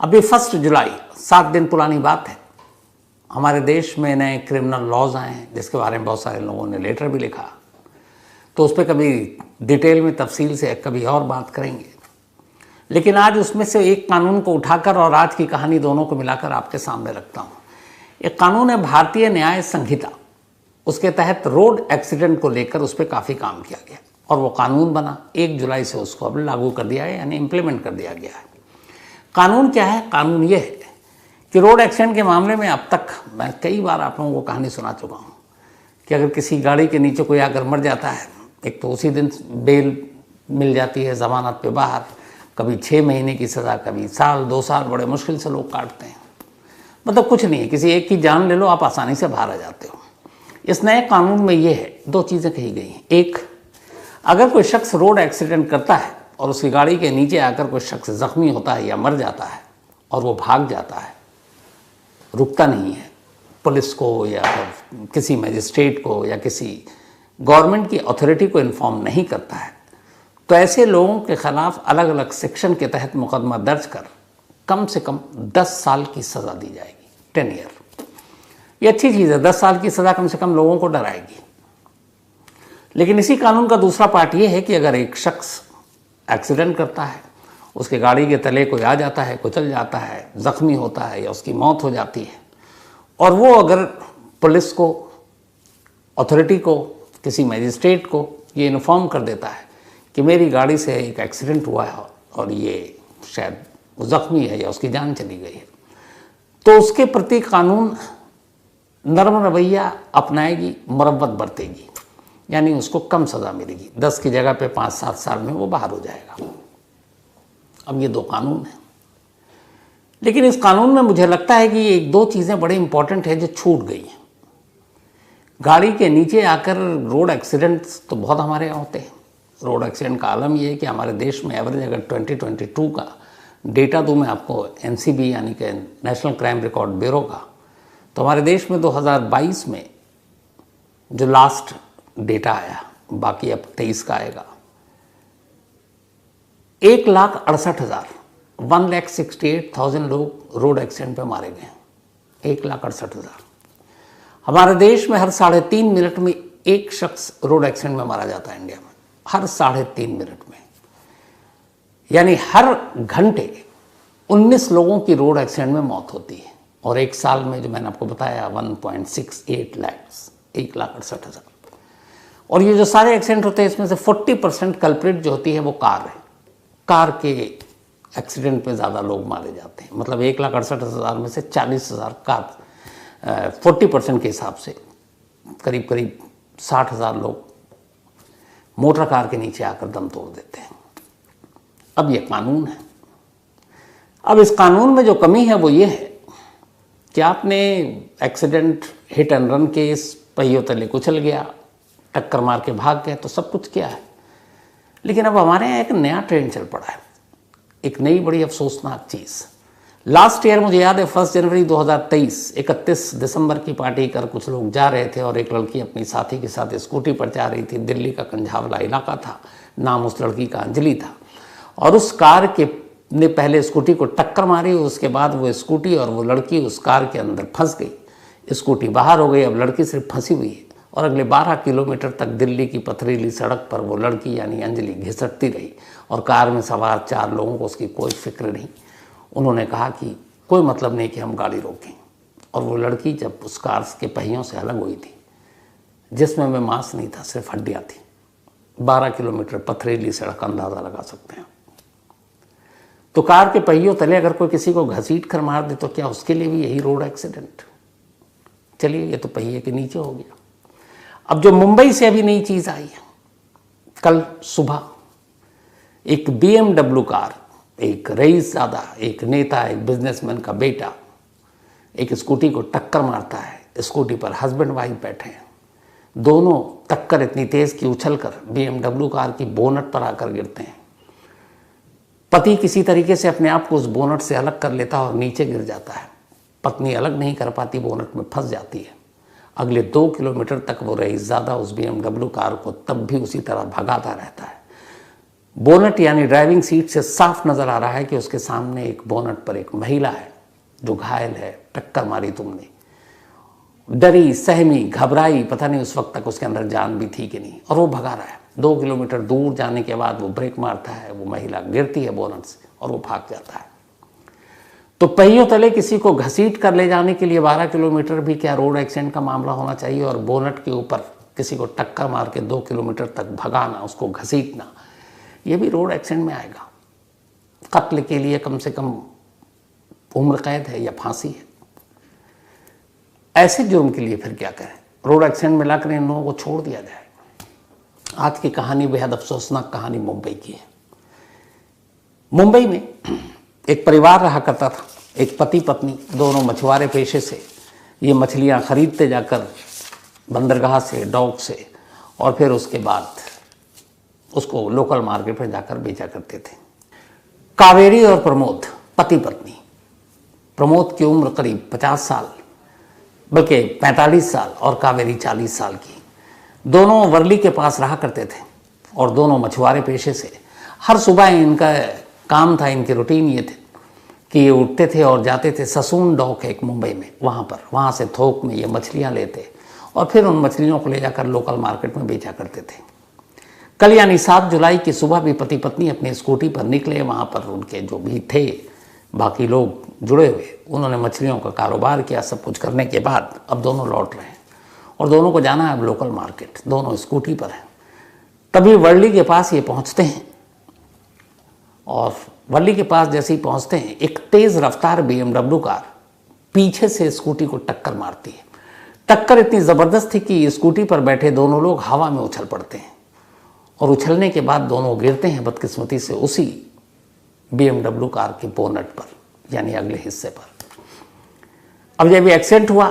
अभी 1 जुलाई 7 दिन पुरानी बात है, हमारे देश में नए क्रिमिनल लॉज आए हैं जिसके बारे में बहुत सारे लोगों ने लेटर भी लिखा, तो उस पर कभी डिटेल में तफसील से कभी और बात करेंगे। लेकिन आज उसमें से एक कानून को उठाकर और आज की कहानी दोनों को मिलाकर आपके सामने रखता हूँ। एक कानून है भारतीय न्याय संहिता, उसके तहत रोड एक्सीडेंट को लेकर उस पर काफ़ी काम किया गया और वो कानून बना। 1 जुलाई से उसको अब लागू कर दिया है, यानी इम्प्लीमेंट कर दिया गया है। कानून क्या है? कानून ये है कि रोड एक्सीडेंट के मामले में अब तक मैं कई बार आप लोगों को कहानी सुना चुका हूँ कि अगर किसी गाड़ी के नीचे कोई आकर मर जाता है, एक तो उसी दिन बेल मिल जाती है ज़मानत पे बाहर, कभी 6 महीने की सज़ा, कभी साल 2 साल, बड़े मुश्किल से लोग काटते हैं। मतलब कुछ नहीं है, किसी एक की जान ले लो, आप आसानी से बाहर आ जाते हो। इस नए कानून में ये है, 2 चीज़ें कही गई हैं। एक, अगर कोई शख्स रोड एक्सीडेंट करता है और उसकी गाड़ी के नीचे आकर कोई शख्स ज़ख्मी होता है या मर जाता है और वो भाग जाता है, रुकता नहीं है, पुलिस को या किसी मजिस्ट्रेट को या किसी गवर्नमेंट की अथॉरिटी को इन्फॉर्म नहीं करता है, तो ऐसे लोगों के खिलाफ अलग अलग सेक्शन के तहत मुकदमा दर्ज कर कम से कम 10 साल की सज़ा दी जाएगी, 10 ईयर। ये अच्छी चीज़ है, 10 साल की सज़ा कम से कम लोगों को डराएगी। लेकिन इसी कानून का दूसरा पार्ट ये है कि अगर एक शख्स एक्सीडेंट करता है, उसके गाड़ी के तले कोई आ जाता है, कुचल जाता है, ज़ख्मी होता है या उसकी मौत हो जाती है, और वो अगर पुलिस को, अथॉरिटी को, किसी मजिस्ट्रेट को ये इन्फॉर्म कर देता है कि मेरी गाड़ी से एक एक्सीडेंट हुआ है और ये शायद ज़ख्मी है या उसकी जान चली गई है, तो उसके प्रति कानून नरम रवैया अपनाएगी, मुरव्वत बरतेगी, यानी उसको कम सज़ा मिलेगी। 10 की जगह पे 5-7 साल में वो बाहर हो जाएगा। अब ये 2 कानून हैं, लेकिन इस कानून में मुझे लगता है कि 1-2 चीज़ें बड़े इंपॉर्टेंट है जो छूट गई हैं। गाड़ी के नीचे आकर रोड एक्सीडेंट्स तो बहुत हमारे यहाँ होते हैं। रोड एक्सीडेंट का आलम ये है कि हमारे देश में एवरेज अगर 2022 का डेटा दूँ मैं आपको, NCB यानी कि नेशनल क्राइम रिकॉर्ड ब्यूरो का, तो हमारे देश में 2022 में जो लास्ट डेटा आया, बाकी अब 23 का आएगा, 1,68,000 1,68,000 लोग रोड एक्सीडेंट पे मारे गए। 1,68,000। हमारे देश में हर 3.5 मिनट में एक शख्स रोड एक्सीडेंट में मारा जाता है इंडिया में, हर 3.5 मिनट में, यानी हर घंटे 19 लोगों की रोड एक्सीडेंट में मौत होती है। और एक साल में जो मैंने आपको बताया 1.68 लाख, 1,68,000। और ये जो सारे एक्सीडेंट होते हैं इसमें से 40% कल्प्रिट जो होती है वो कार है। कार के एक्सीडेंट में ज़्यादा लोग मारे जाते हैं, मतलब 1,68,000 में से 40,000 कार, 40% के हिसाब से करीब 60,000 लोग मोटर कार के नीचे आकर दम तोड़ देते हैं। अब ये कानून है। अब इस कानून में जो कमी है वो ये है कि आपने accident, hit and run case, पहियों तले कुचल गया, टक्कर मार के भाग गए, तो सब कुछ किया है। लेकिन अब हमारे यहाँ एक नया ट्रेंड चल पड़ा है, एक नई बड़ी अफसोसनाक चीज़। लास्ट ईयर मुझे याद है 1 जनवरी 2023, 31 दिसंबर की पार्टी कर कुछ लोग जा रहे थे और एक लड़की अपनी साथी के साथ स्कूटी पर जा रही थी। दिल्ली का कंझावला इलाका था, नाम उस लड़की का अंजलि था, और उस कार के ने पहले स्कूटी को टक्कर मारी, उसके बाद वो स्कूटी और वो लड़की उस कार के अंदर फंस गई। स्कूटी बाहर हो गई, अब लड़की सिर्फ फंसी हुई है, और अगले 12 किलोमीटर तक दिल्ली की पथरीली सड़क पर वो लड़की यानी अंजलि घिसटती रही, और कार में सवार 4 लोगों को उसकी कोई फिक्र नहीं। उन्होंने कहा कि कोई मतलब नहीं कि हम गाड़ी रोकें। और वो लड़की जब उस कार के पहियों से अलग हुई थी, जिसमें में मांस नहीं था, सिर्फ हड्डियाँ थी, 12 किलोमीटर पथरीली सड़क, अंदाज़ा लगा सकते हैं। तो कार के पहियों तले अगर कोई किसी को घसीट कर मार दे तो क्या उसके लिए भी यही रोड एक्सीडेंट? चलिए, ये तो पहिए के नीचे हो गया। अब जो मुंबई से अभी नई चीज़ आई है, कल सुबह एक BMW कार, एक रईसज़ादा, एक नेता, एक बिजनेसमैन का बेटा एक स्कूटी को टक्कर मारता है। स्कूटी पर हस्बैंड वाइफ बैठे हैं, दोनों टक्कर इतनी तेज़ कि उछलकर BMW कार की बोनट पर आकर गिरते हैं। पति किसी तरीके से अपने आप को उस बोनट से अलग कर लेता है और नीचे गिर जाता है। पत्नी अलग नहीं कर पाती, बोनट में फंस जाती है। अगले 2 किलोमीटर तक वो रईसज़ादा उस BMW कार को तब भी उसी तरह भगाता रहता है। बोनट यानी ड्राइविंग सीट से साफ नजर आ रहा है कि उसके सामने एक बोनट पर एक महिला है जो घायल है, टक्कर मारी तुमने। डरी, सहमी, घबराई, पता नहीं उस वक्त तक उसके अंदर जान भी थी कि नहीं, और वो भगा रहा है। 2 किलोमीटर दूर जाने के बाद वो ब्रेक मारता है, वो महिला गिरती है बोनट से और वो भाग जाता है। तो पहियों तले किसी को घसीट कर ले जाने के लिए 12 किलोमीटर भी क्या रोड एक्सीडेंट का मामला होना चाहिए, और बोनट के ऊपर किसी को टक्कर मार के 2 किलोमीटर तक भगाना, उसको घसीटना, ये भी रोड एक्सीडेंट में आएगा। कत्ल के लिए कम से कम उम्र कैद है या फांसी है। ऐसे जुर्म के लिए फिर क्या करें, रोड एक्सीडेंट में लाकर इन लोगों को छोड़ दिया जाए। आज की कहानी बेहद अफसोसनाक कहानी मुंबई की है। मुंबई में एक परिवार रहा करता था, एक पति पत्नी, दोनों मछुआरे पेशे से ये मछलियां खरीदते जाकर बंदरगाह से, डॉक से, और फिर उसके बाद उसको लोकल मार्केट में जाकर बेचा करते थे। कावेरी और प्रमोद पति पत्नी। प्रमोद की उम्र करीब 50 साल, बल्कि 45 साल, और कावेरी 40 साल की। दोनों वर्ली के पास रहा करते थे और दोनों मछुआरे पेशे से। हर सुबह इनका काम था, इनकी रूटीन ये थे कि ये उठते थे और जाते थे ससून डॉक है एक मुंबई में, वहाँ से थोक में ये मछलियाँ लेते और फिर उन मछलियों को ले जाकर लोकल मार्केट में बेचा करते थे। कल यानी 7 जुलाई की सुबह भी पति पत्नी अपनी स्कूटी पर निकले। वहाँ पर उनके जो भी थे बाकी लोग जुड़े हुए, उन्होंने मछलियों का कारोबार किया। सब कुछ करने के बाद अब दोनों लौट रहे हैं और दोनों को जाना है अब लोकल मार्केट। दोनों स्कूटी पर हैं। तभी वर्ली के पास ये पहुँचते हैं और वर्ली के पास जैसे ही पहुँचते हैं, एक तेज़ रफ्तार BMW कार पीछे से स्कूटी को टक्कर मारती है। टक्कर इतनी ज़बरदस्त थी कि स्कूटी पर बैठे दोनों लोग हवा में उछल पड़ते हैं और उछलने के बाद दोनों गिरते हैं बदकिस्मती से उसी BMW कार के बोनट पर, यानी अगले हिस्से पर। अब जब ये एक्सीडेंट हुआ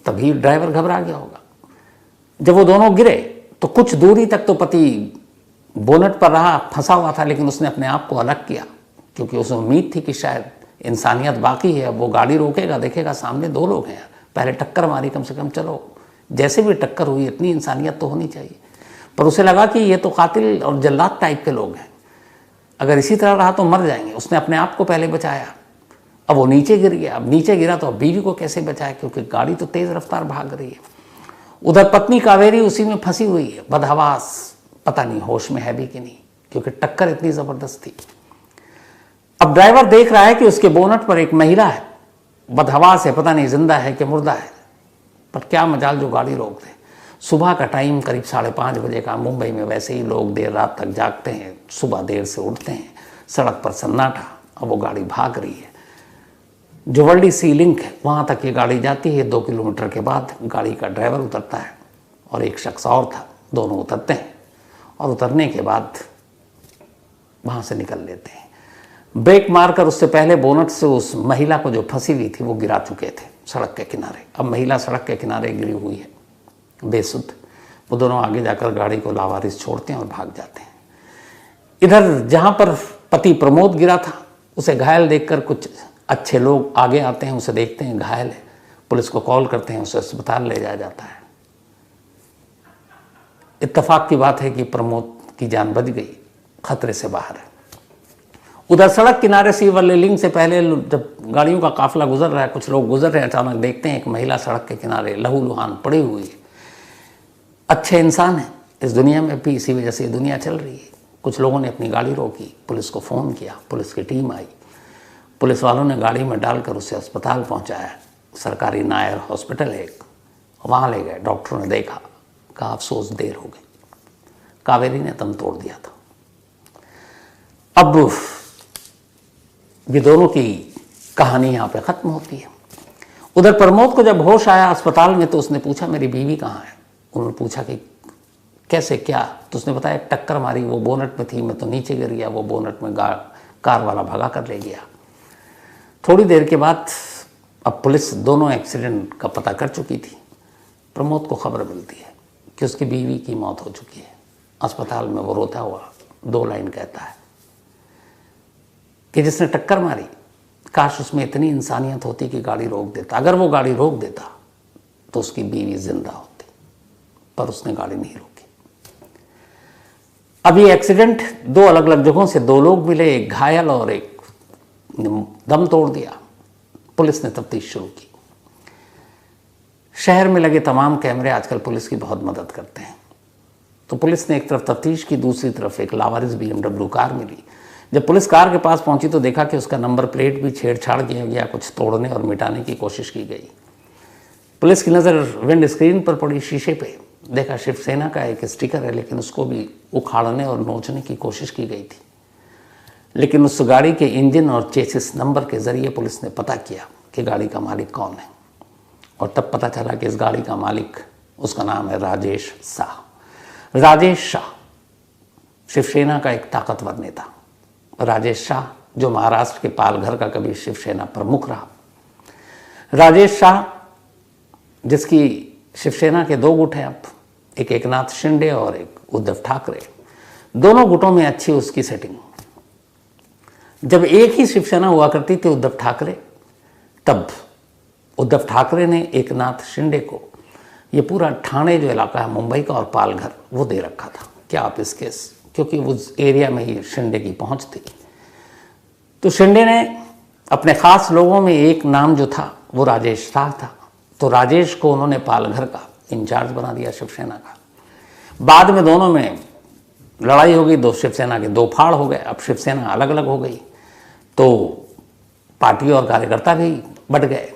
तभी ड्राइवर घबरा गया होगा। जब वो दोनों गिरे तो कुछ दूरी तक तो पति बोनट पर रहा, फंसा हुआ था, लेकिन उसने अपने आप को अलग किया क्योंकि उसे उम्मीद थी कि शायद इंसानियत बाकी है। अब वो गाड़ी रोकेगा, देखेगा सामने 2 लोग हैं, पहले टक्कर मारी, कम से कम चलो जैसे भी टक्कर हुई इतनी इंसानियत तो होनी चाहिए। पर उसे लगा कि ये तो कातिल और जल्लाद टाइप के लोग हैं, अगर इसी तरह रहा तो मर जाएंगे। उसने अपने आप को पहले बचाया। अब वो नीचे गिर गया। अब नीचे गिरा तो अब बीवी को कैसे बचाए, क्योंकि गाड़ी तो तेज़ रफ्तार भाग रही है। उधर पत्नी कावेरी उसी में फंसी हुई है, बदहवास, पता नहीं होश में है भी कि नहीं, क्योंकि टक्कर इतनी ज़बरदस्त थी। अब ड्राइवर देख रहा है कि उसके बोनट पर एक महिला है, बदहवास है, पता नहीं जिंदा है कि मुर्दा है, पर क्या मजाल जो गाड़ी रोक दे। सुबह का टाइम करीब 5:30 बजे का। मुंबई में वैसे ही लोग देर रात तक जागते हैं, सुबह देर से उठते हैं। सड़क पर सन्नाटा। अब वो गाड़ी भाग रही है। जो वर्ली सी लिंक है वहाँ तक ये गाड़ी जाती है। 2 किलोमीटर के बाद गाड़ी का ड्राइवर उतरता है और एक शख्स और था। दोनों उतरते हैं और उतरने के बाद वहाँ से निकल लेते हैं। ब्रेक मारकर उससे पहले बोनट से उस महिला को जो फंसी हुई थी वो गिरा चुके थे सड़क के किनारे। अब महिला सड़क के किनारे गिरी हुई है बेसुध। वो दोनों आगे जाकर गाड़ी को लावारिस छोड़ते हैं और भाग जाते हैं। इधर जहाँ पर पति प्रमोद गिरा था, उसे घायल देखकर कुछ अच्छे लोग आगे आते हैं, उसे देखते हैं घायल है, पुलिस को कॉल करते हैं, उसे अस्पताल ले जाया जाता है। इत्तेफाक की बात है कि प्रमोद की जान बच गई, खतरे से बाहर है। उधर सड़क किनारे से वर्ली लिंक से पहले जब गाड़ियों का काफिला गुजर रहा है, कुछ लोग गुजर रहे हैं, अचानक देखते हैं एक महिला सड़क के किनारे लहूलुहान पड़ी हुई है। अच्छे इंसान है इस दुनिया में भी, इसी वजह से ये दुनिया चल रही है। कुछ लोगों ने अपनी गाड़ी रोकी, पुलिस को फ़ोन किया, पुलिस की टीम आई, पुलिस वालों ने गाड़ी में डालकर उसे अस्पताल पहुंचाया। सरकारी नायर हॉस्पिटल है, वहाँ ले गए। डॉक्टरों ने देखा, कहा अफसोस देर हो गई, कावेरी ने दम तोड़ दिया था। अब ये दोनों की कहानी यहाँ पे ख़त्म होती है। उधर प्रमोद को जब होश आया अस्पताल में तो उसने पूछा मेरी बीवी कहाँ है। उन्होंने पूछा कि कैसे, क्या? तो उसने बताया टक्कर मारी, वो बोनट में थी, मैं तो नीचे गिर गया, वो बोनट में कार वाला भगा कर ले गया। थोड़ी देर के बाद अब पुलिस दोनों एक्सीडेंट का पता कर चुकी थी। प्रमोद को खबर मिलती है कि उसकी बीवी की मौत हो चुकी है। अस्पताल में वो रोता हुआ 2 लाइन कहता है कि जिसने टक्कर मारी, काश उसमें इतनी इंसानियत होती कि गाड़ी रोक देता। अगर वो गाड़ी रोक देता तो उसकी बीवी जिंदा होती, पर उसने गाड़ी नहीं रोकी। अब ये एक्सीडेंट दो अलग अलग जगहों से दो लोग मिले, एक घायल और एक दम तोड़ दिया। पुलिस ने तफ्तीश शुरू की। शहर में लगे तमाम कैमरे आजकल पुलिस की बहुत मदद करते हैं। तो पुलिस ने एक तरफ तफ्तीश की, दूसरी तरफ एक लावारिस BMW कार मिली। जब पुलिस कार के पास पहुंची तो देखा कि उसका नंबर प्लेट भी छेड़छाड़ किया गया, कुछ तोड़ने और मिटाने की कोशिश की गई। पुलिस की नज़र विंड स्क्रीन पर पड़ी, शीशे पे देखा शिवसेना का एक स्टिकर है, लेकिन उसको भी उखाड़ने और नोचने की कोशिश की गई थी। लेकिन उस गाड़ी के इंजन और चेसिस नंबर के जरिए पुलिस ने पता किया कि गाड़ी का मालिक कौन है, और तब पता चला कि इस गाड़ी का मालिक, उसका नाम है राजेश शाह। राजेश शाह शिवसेना का एक ताकतवर नेता। राजेश शाह जो महाराष्ट्र के पालघर का कभी शिवसेना प्रमुख रहा। राजेश शाह जिसकी शिवसेना के दो गुट हैं अब, एक एकनाथ शिंदे और एक उद्धव ठाकरे। दोनों गुटों में अच्छी उसकी सेटिंग। जब एक ही शिवसेना हुआ करती थी उद्धव ठाकरे, तब उद्धव ठाकरे ने एकनाथ शिंदे को ये पूरा ठाणे जो इलाका है मुंबई का और पालघर वो दे रखा था। क्या आप इसके, क्योंकि उस एरिया में ही शिंदे की पहुंच थी। तो शिंदे ने अपने खास लोगों में एक नाम जो था वो राजेश शाह था। तो राजेश को उन्होंने पालघर का इंचार्ज बना दिया शिवसेना का। बाद में दोनों में लड़ाई हो गई, दो शिवसेना के दो फाड़ हो गए। अब शिवसेना अलग अलग हो गई तो पार्टी और कार्यकर्ता भी बढ़ गए।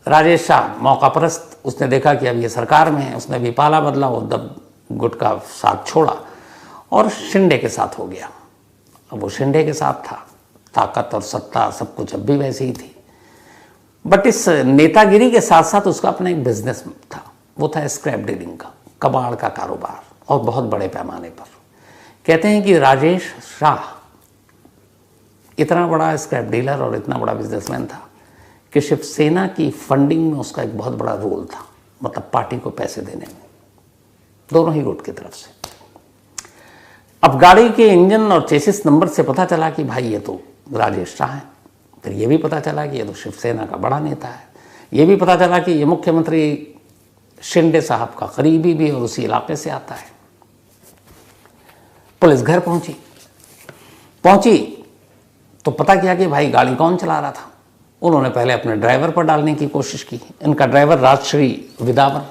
राजेश शाह मौका परस्त, उसने देखा कि अब ये सरकार में है, उसने भी पाला बदला, उद्धव गुट का साथ छोड़ा और शिंदे के साथ हो गया। अब वो शिंदे के साथ था, ताकत और सत्ता सब कुछ अब भी वैसे ही थी। बट इस नेतागिरी के साथ साथ उसका अपना एक बिजनेस था, वो था स्क्रैप डीलिंग का, कबाड़ का कारोबार, और बहुत बड़े पैमाने पर। कहते हैं कि राजेश शाह इतना बड़ा स्क्रैप डीलर और इतना बड़ा बिजनेसमैन था कि शिवसेना की फंडिंग में उसका एक बहुत बड़ा रोल था, मतलब पार्टी को पैसे देने में, दोनों ही गुट की तरफ से। अब गाड़ी के इंजन और चेसिस नंबर से पता चला कि भाई ये तो राजेश शाह है। फिर ये भी पता चला कि ये तो शिवसेना का बड़ा नेता है। ये भी पता चला कि ये मुख्यमंत्री शिंदे साहब का करीबी भी और उसी इलाके से आता है। पुलिस घर पहुंची तो पता किया कि भाई गाड़ी कौन चला रहा था। उन्होंने पहले अपने ड्राइवर पर डालने की कोशिश की। इनका ड्राइवर राजश्री विदावर।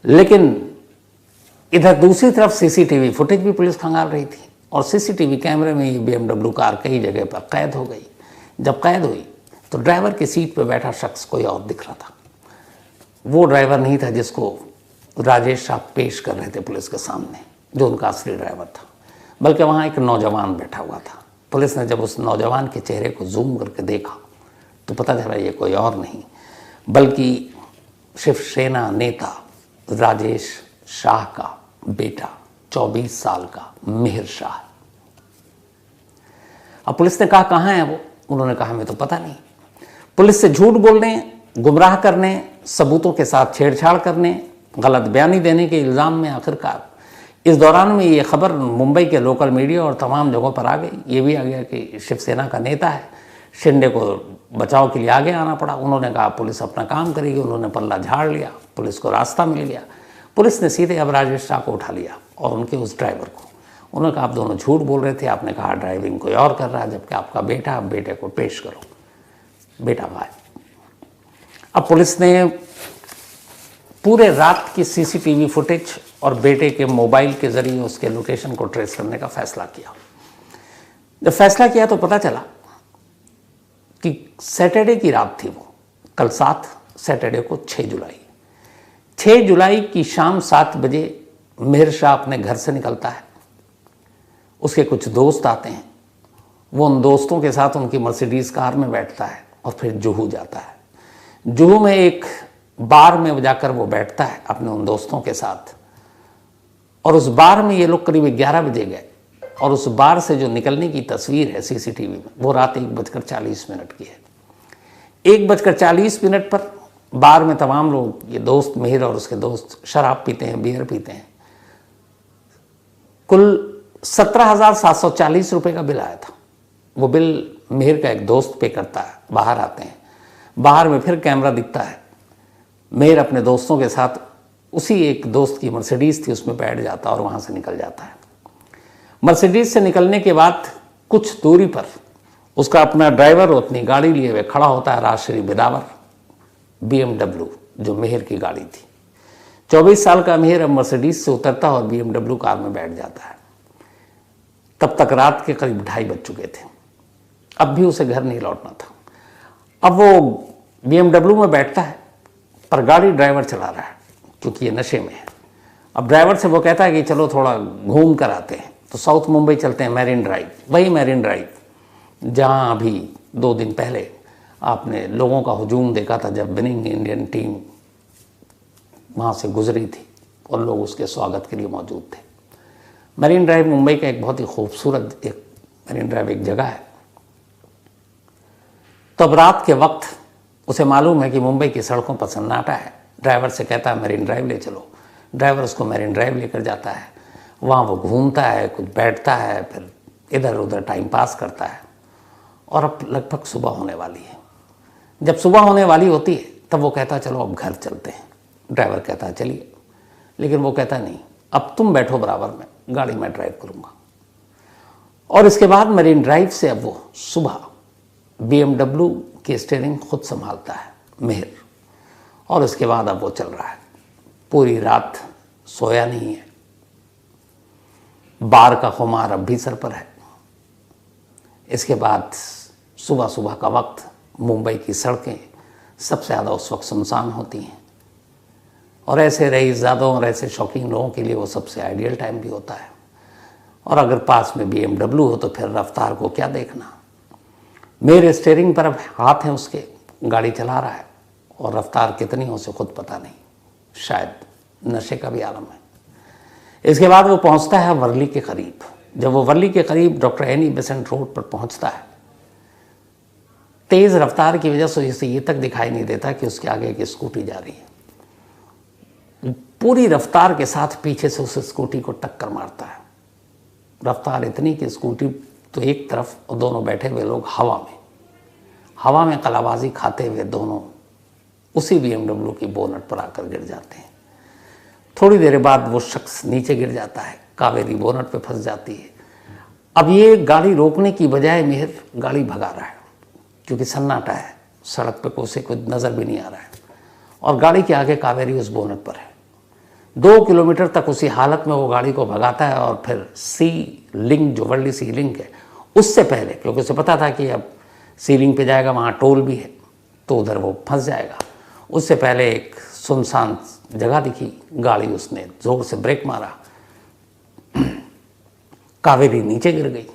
लेकिन इधर दूसरी तरफ सीसीटीवी फुटेज भी पुलिस खंगाल रही थी, और सीसीटीवी कैमरे में ये BMW कार कई जगह पर कैद हो गई। जब कैद हुई तो ड्राइवर की सीट पर बैठा शख्स कोई और दिख रहा था। वो ड्राइवर नहीं था जिसको राजेश शाह पेश कर रहे थे पुलिस के सामने, जो उनका असली ड्राइवर था, बल्कि वहाँ एक नौजवान बैठा हुआ था। पुलिस ने जब उस नौजवान के चेहरे को जूम करके देखा तो पता चला ये कोई और नहीं बल्कि शिवसेना नेता राजेश शाह का बेटा 24 साल का मिहिर शाह। अब पुलिस ने कहा कहाँ है वो? उन्होंने कहा हमें तो पता नहीं। पुलिस से झूठ बोलने, गुमराह करने, सबूतों के साथ छेड़छाड़ करने, गलत बयानी देने के इल्ज़ाम में आखिरकार इस दौरान में ये खबर मुंबई के लोकल मीडिया और तमाम जगहों पर आ गई। ये भी आ गया कि शिवसेना का नेता है, शिंदे को बचाव के लिए आगे आना पड़ा। उन्होंने कहा पुलिस अपना काम करेगी। उन्होंने पल्ला झाड़ लिया, पुलिस को रास्ता मिल गया। पुलिस ने सीधे अब राजेश शाह को उठा लिया और उनके उस ड्राइवर को। उन्होंने कहा आप दोनों झूठ बोल रहे थे, आपने कहा ड्राइविंग कोई और कर रहा है, जबकि आपका बेटा, आप बेटे को पेश करो। बेटा भाई। अब पुलिस ने पूरे रात की सीसीटीवी फुटेज और बेटे के मोबाइल के जरिए उसके लोकेशन को ट्रेस करने का फैसला किया। जब फैसला किया तो पता चला कि सैटरडे की रात थी वो, कल 7 सैटरडे को 6 जुलाई की शाम 7 बजे मिहिर शाह अपने घर से निकलता है। उसके कुछ दोस्त आते हैं, वो उन दोस्तों के साथ उनकी मर्सिडीज कार में बैठता है और फिर जुहू जाता है। जुहू में एक बार में जाकर वो बैठता है अपने उन दोस्तों के साथ, और उस बार में ये लोग करीब 11 बजे गए, और उस बार से जो निकलने की तस्वीर है सीसीटीवी में वो रात 1:40 की है। 1:40 पर बार में तमाम लोग, ये दोस्त मिहिर और उसके दोस्त शराब पीते हैं, बियर पीते हैं। कुल 17,740 रुपये का बिल आया था। वो बिल मिहिर का एक दोस्त पे करता है। बाहर आते हैं, बाहर में फिर कैमरा दिखता है, मिहिर अपने दोस्तों के साथ उसी एक दोस्त की मर्सिडीज़ थी, उसमें बैठ जाता और वहाँ से निकल जाता है। मर्सिडीज़ से निकलने के बाद कुछ दूरी पर उसका अपना ड्राइवर अपनी गाड़ी लिए हुए खड़ा होता है, राजश्री बिदावर, BMW, जो मेहर की गाड़ी थी। 24 साल का मेहर अब मर्सिडीज़ से उतरता और BMW कार में बैठ जाता है। तब तक रात के करीब 2:30 बज चुके थे। अब भी उसे घर नहीं लौटना था। अब वो BMW में बैठता है, पर गाड़ी ड्राइवर चला रहा है क्योंकि ये नशे में है। अब ड्राइवर से वो कहता है कि चलो थोड़ा घूम कर आते हैं, तो साउथ मुंबई चलते हैं, मैरिन ड्राइव, वही मैरिन ड्राइव जहाँ अभी 2 दिन पहले आपने लोगों का हुजूम देखा था जब विनिंग इंडियन टीम वहाँ से गुजरी थी और लोग उसके स्वागत के लिए मौजूद थे। मैरिन ड्राइव मुंबई का एक बहुत ही खूबसूरत मैरिन ड्राइव एक जगह है। तब रात के वक्त उसे मालूम है कि मुंबई की सड़कों पर सन्नाटा है। ड्राइवर से कहता है मैरिन ड्राइव ले चलो। ड्राइवर उसको मैरिन ड्राइव लेकर जाता है। वहाँ वो घूमता है, कुछ बैठता है, फिर इधर उधर टाइम पास करता है। और अब लगभग सुबह होने वाली है। जब सुबह होने वाली होती है तब वो कहता है चलो अब घर चलते हैं। ड्राइवर कहता है चलिए, लेकिन वो कहता नहीं, अब तुम बैठो बराबर में, गाड़ी मैं ड्राइव करूँगा। और इसके बाद मैरिन ड्राइव से अब वो सुबह BMW की स्टीयरिंग खुद संभालता है मेहर। और उसके बाद अब वो चल रहा है। पूरी रात सोया नहीं है। बार का खुमार अब भी सर पर है। इसके बाद सुबह सुबह का वक्त मुंबई की सड़कें सबसे ज़्यादा उस वक्त सुनसान होती हैं और ऐसे रईसज़ादों और ऐसे शौकीन लोगों के लिए वो सबसे आइडियल टाइम भी होता है। और अगर पास में BMW हो तो फिर रफ्तार को क्या देखना। मेरे स्टीयरिंग पर अब हाथ हैं उसके, गाड़ी चला रहा है और रफ्तार कितनी हो उसे खुद पता नहीं, शायद नशे का भी आलम है। इसके बाद वो पहुंचता है वर्ली के करीब। जब वो वर्ली के करीब डॉक्टर एनी बेसेंट रोड पर पहुंचता है, तेज़ रफ्तार की वजह से उसे ये तक दिखाई नहीं देता कि उसके आगे एक स्कूटी जा रही है। पूरी रफ्तार के साथ पीछे से उस स्कूटी को टक्कर मारता है। रफ्तार इतनी कि स्कूटी तो एक तरफ और दोनों बैठे हुए लोग हवा में कलाबाजी खाते हुए दोनों उसी BMW की बोनट पर आकर गिर जाते हैं। थोड़ी देर बाद वो शख्स नीचे गिर जाता है, कावेरी बोनट पे फंस जाती है। अब ये गाड़ी रोकने की बजाय मेहर गाड़ी भगा रहा है क्योंकि सन्नाटा है, सड़क पे उसे कुछ नज़र भी नहीं आ रहा है और गाड़ी के आगे कावेरी उस बोनट पर है। 2 किलोमीटर तक उसी हालत में वो गाड़ी को भगाता है और फिर सी लिंक, जो वर्ली सी लिंक है, उससे पहले, क्योंकि उसे पता था कि अब सी लिंक पे जाएगा, वहाँ टोल भी है तो उधर वो फंस जाएगा, उससे पहले एक सुनसान जगह दिखी, गाड़ी उसने जोर से ब्रेक मारा, कावेरी नीचे गिर गई।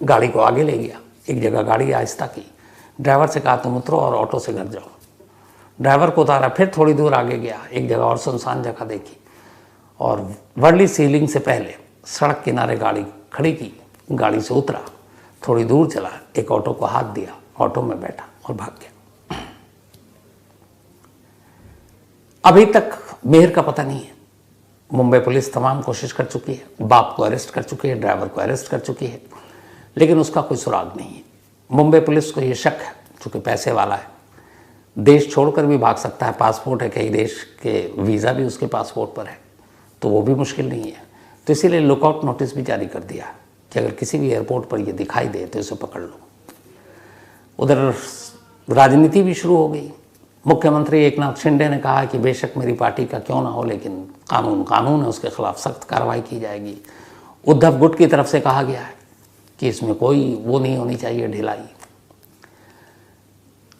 गाड़ी को आगे ले गया, एक जगह गाड़ी आहिस्ता की, ड्राइवर से कहा तुम उतरो और ऑटो से घर जाओ। ड्राइवर को उतारा, फिर थोड़ी दूर आगे गया, एक जगह और सुनसान जगह देखी और वर्ली सीलिंग से पहले सड़क किनारे गाड़ी खड़ी की, गाड़ी से उतरा, थोड़ी दूर चला, एक ऑटो को हाथ दिया, ऑटो में बैठा और भाग गया। अभी तक मेहर का पता नहीं है। मुंबई पुलिस तमाम कोशिश कर चुकी है, बाप को अरेस्ट कर चुकी है, ड्राइवर को अरेस्ट कर चुकी है, लेकिन उसका कोई सुराग नहीं है। मुंबई पुलिस को ये शक है, चूँकि पैसे वाला है, देश छोड़कर भी भाग सकता है, पासपोर्ट है, कई देश के वीज़ा भी उसके पासपोर्ट पर है, तो वो भी मुश्किल नहीं है। तो इसीलिए लुकआउट नोटिस भी जारी कर दिया कि अगर किसी भी एयरपोर्ट पर ये दिखाई दे तो इसे पकड़ लो। उधर राजनीति भी शुरू हो गई। मुख्यमंत्री एकनाथ शिंदे ने कहा कि बेशक मेरी पार्टी का क्यों ना हो, लेकिन कानून है, उसके खिलाफ सख्त कार्रवाई की जाएगी। उद्धव गुट की तरफ से कहा गया है कि इसमें कोई वो नहीं होनी चाहिए, ढिलाई।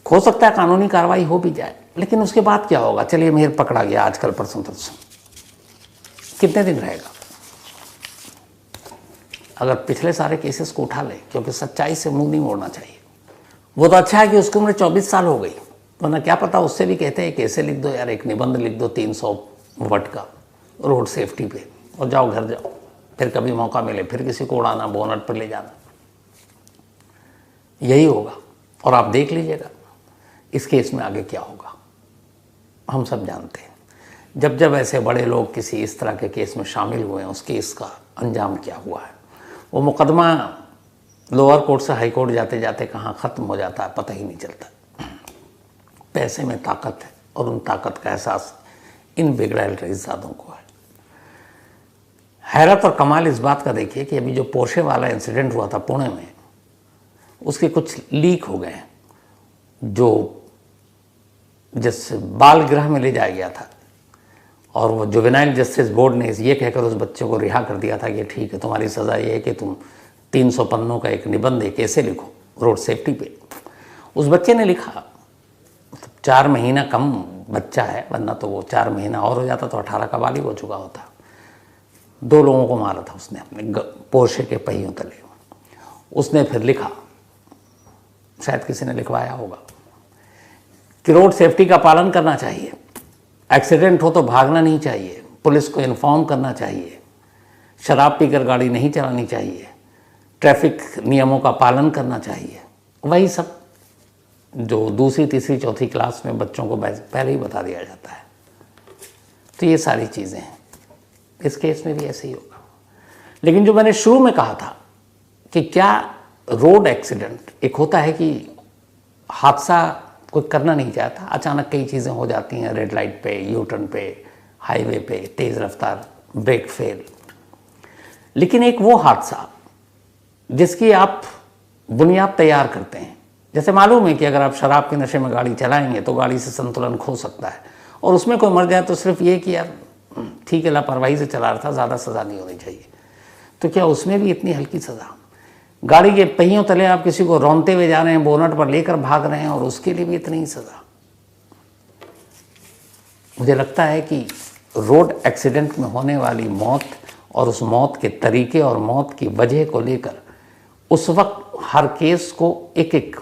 हो सकता है कानूनी कार्रवाई हो भी जाए, लेकिन उसके बाद क्या होगा। चलिए मेहर पकड़ा गया आजकल, परसों तरसों, कितने दिन रहेगा। अगर पिछले सारे केसेस को उठा ले, क्योंकि सच्चाई से मुंह नहीं मोड़ना चाहिए। वो तो अच्छा है कि उसकी उम्र 24 साल हो गई, वरना क्या पता उससे भी कहते हैं कैसे लिख दो यार, एक निबंध लिख दो 300 वर्ड का रोड सेफ्टी पे, और जाओ घर जाओ, फिर कभी मौका मिले फिर किसी को उड़ाना, बोनट पर ले जाना, यही होगा। और आप देख लीजिएगा इस केस में आगे क्या होगा। हम सब जानते हैं जब जब ऐसे बड़े लोग किसी इस तरह के केस में शामिल हुए हैं, उस केस का अंजाम क्या हुआ है। वो मुकदमा लोअर कोर्ट से हाई कोर्ट जाते जाते कहाँ ख़त्म हो जाता है पता ही नहीं चलता। पैसे में ताकत है और उन ताकत का एहसास इन बिगड़ैल रईसजादों को है। हैरत और कमाल इस बात का देखिए कि अभी जो पोर्शे वाला इंसिडेंट हुआ था पुणे में, उसके कुछ लीक हो गए, जो जिस बाल गृह में ले जाया गया था, और वो जुवेनाइल जस्टिस बोर्ड ने ये कहकर उस बच्चे को रिहा कर दिया था कि ठीक है, तुम्हारी सज़ा ये है कि तुम 300 पन्नों का एक निबंध एक ऐसे लिखो रोड सेफ्टी पे। उस बच्चे ने लिखा, 4 महीना कम बच्चा है, वरना तो वो 4 महीना और हो जाता तो 18 का बालिग हो चुका होता। 2 लोगों को मारा था उसने अपने पोर्शे के पहियों तले। उसने फिर लिखा, शायद किसी ने लिखवाया होगा, कि रोड सेफ्टी का पालन करना चाहिए, एक्सीडेंट हो तो भागना नहीं चाहिए, पुलिस को इन्फॉर्म करना चाहिए, शराब पीकर गाड़ी नहीं चलानी चाहिए, ट्रैफिक नियमों का पालन करना चाहिए। वही सब जो दूसरी तीसरी चौथी क्लास में बच्चों को पहले ही बता दिया जाता है। तो ये सारी चीज़ें हैं, इस केस में भी ऐसे ही होगा। लेकिन जो मैंने शुरू में कहा था कि क्या रोड एक्सीडेंट एक होता है कि हादसा कोई करना नहीं चाहता, अचानक कई चीज़ें हो जाती हैं, रेड लाइट पे, यू टर्न पे, हाईवे पे, तेज़ रफ्तार, ब्रेक फेल। लेकिन एक वो हादसा जिसकी आप बुनियाद तैयार करते हैं, जैसे मालूम है कि अगर आप शराब के नशे में गाड़ी चलाएंगे तो गाड़ी से संतुलन खो सकता है, और उसमें कोई मर जाए तो सिर्फ ये कि यार ठीक है, लापरवाही से चला रहा था, ज़्यादा सज़ा नहीं होनी चाहिए। तो क्या उसमें भी इतनी हल्की सज़ा? गाड़ी के पहियों तले आप किसी को रौंदते हुए जा रहे हैं, बोनट पर लेकर भाग रहे हैं, और उसके लिए भी इतनी ही सज़ा? मुझे लगता है कि रोड एक्सीडेंट में होने वाली मौत और उस मौत के तरीके और मौत की वजह को लेकर उस वक्त हर केस को एक एक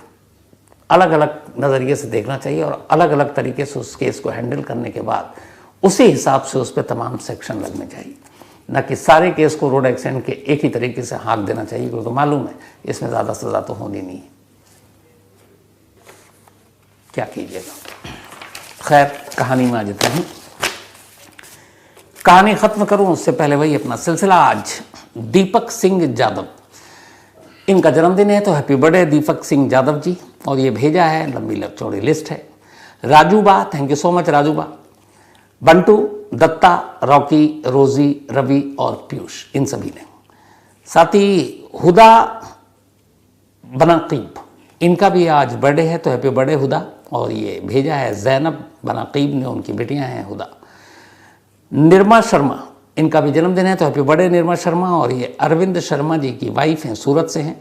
अलग अलग नज़रिए से देखना चाहिए, और अलग अलग तरीके से उस केस को हैंडल करने के बाद उसी हिसाब से उस पर तमाम सेक्शन लगने चाहिए, न कि सारे केस को रोड एक्सीडेंट के एक ही तरीके से हाँक देना चाहिए, क्योंकि मालूम है इसमें ज़्यादा सज़ा तो होनी नहीं है। क्या कीजिएगा। खैर, कहानी में आज इतना ही। कहानी ख़त्म करूं उससे पहले वही अपना सिलसिला। आज दीपक सिंह जादव, इनका जन्मदिन है, तो हैप्पी बर्थडे दीपक सिंह जादव जी। और ये भेजा है, लंबी चौड़ी लिस्ट है। Rajuba, thank you so much Rajuba. Bantu, Datta, Rocky, Rosie, Ravi और पीयूष, इन सभी ने। साथ ही हुदा बनाकीब, इनका भी आज बर्थडे है, तो हैप्पी बर्थडे हुदा। और ये भेजा है जैनब बनाकीब ने, उनकी बेटियां हैं हुदा। निर्मा शर्मा, इनका भी जन्मदिन है, तो हैप्पी बर्थडे निर्मा शर्मा। और ये अरविंद शर्मा जी की वाइफ हैं, सूरत से हैं।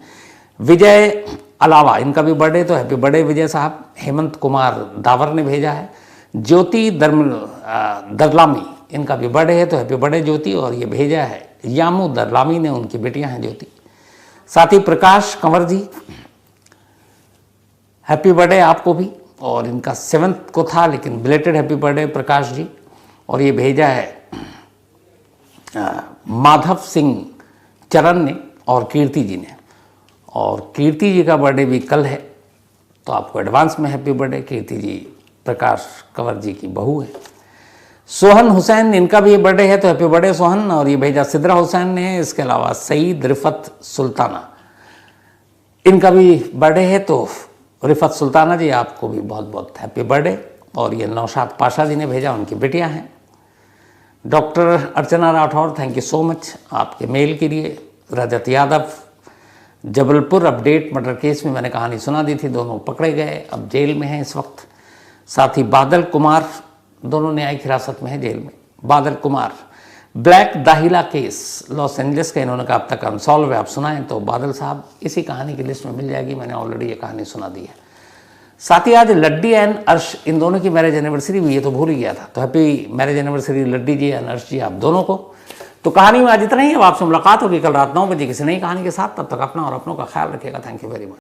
विजय अलावा, इनका भी बर्थडे, तो हैप्पी बर्थडे विजय साहब। हेमंत कुमार दावर ने भेजा है। ज्योति दरलामी, इनका भी बर्थडे है, तो हैप्पी बर्थडे ज्योति। और ये भेजा है यामू दरलामी ने, उनकी बेटियां हैं ज्योति। साथ ही प्रकाश कंवर जी, हैप्पी बर्थडे आपको भी। और इनका 7th को था, लेकिन belated happy birthday Prakash ji. और ये भेजा है माधव सिंह चरण ने और कीर्ति जी ने। और कीर्ति जी का बर्थडे भी कल है, तो आपको एडवांस में हैप्पी बर्थडे। कीर्ति जी प्रकाश कंवर जी की बहू है। सोहन हुसैन, इनका भी बर्थडे है, तो हैप्पी बर्थडे सोहन। और ये भेजा सिद्रा हुसैन ने। इसके अलावा सईद रिफत सुल्ताना, इनका भी बर्थडे है, तो रिफत सुल्ताना जी आपको भी बहुत बहुत हैप्पी बर्थडे। और ये नौशाद पाशा जी ने भेजा, उनकी बेटियां हैं। Doctor Archana Rathore, thank you so much आपके मेल के लिए। Rajat Yadav, Jabalpur update murder case में मैंने कहानी सुना दी थी, दोनों पकड़े गए, अब जेल में हैं इस वक्त। साथ ही बादल कुमार, दोनों न्यायिक हिरासत में है जेल में। Badal Kumar, black dahlia case Los Angeles का, इन्होंने कहा अब तक अनसॉल्व है, आप सुनाएं। तो बादल साहब इसी कहानी की लिस्ट में मिल जाएगी, मैंने ऑलरेडी ये कहानी सुना दी है। साथ ही आज लड्डी एंड अर्श, इन दोनों की मैरिज एनिवर्सरी भी, ये तो भूल ही गया था, तो happy marriage anniversary Laddi ji and Arsh ji, आप दोनों को। तो कहानी में आज इतना ही। अब आपसे मुलाकात होगी कल रात 9 बजे किसी नई कहानी के साथ। तब तक अपना और अपनों का ख्याल रखिएगा। Thank you very much.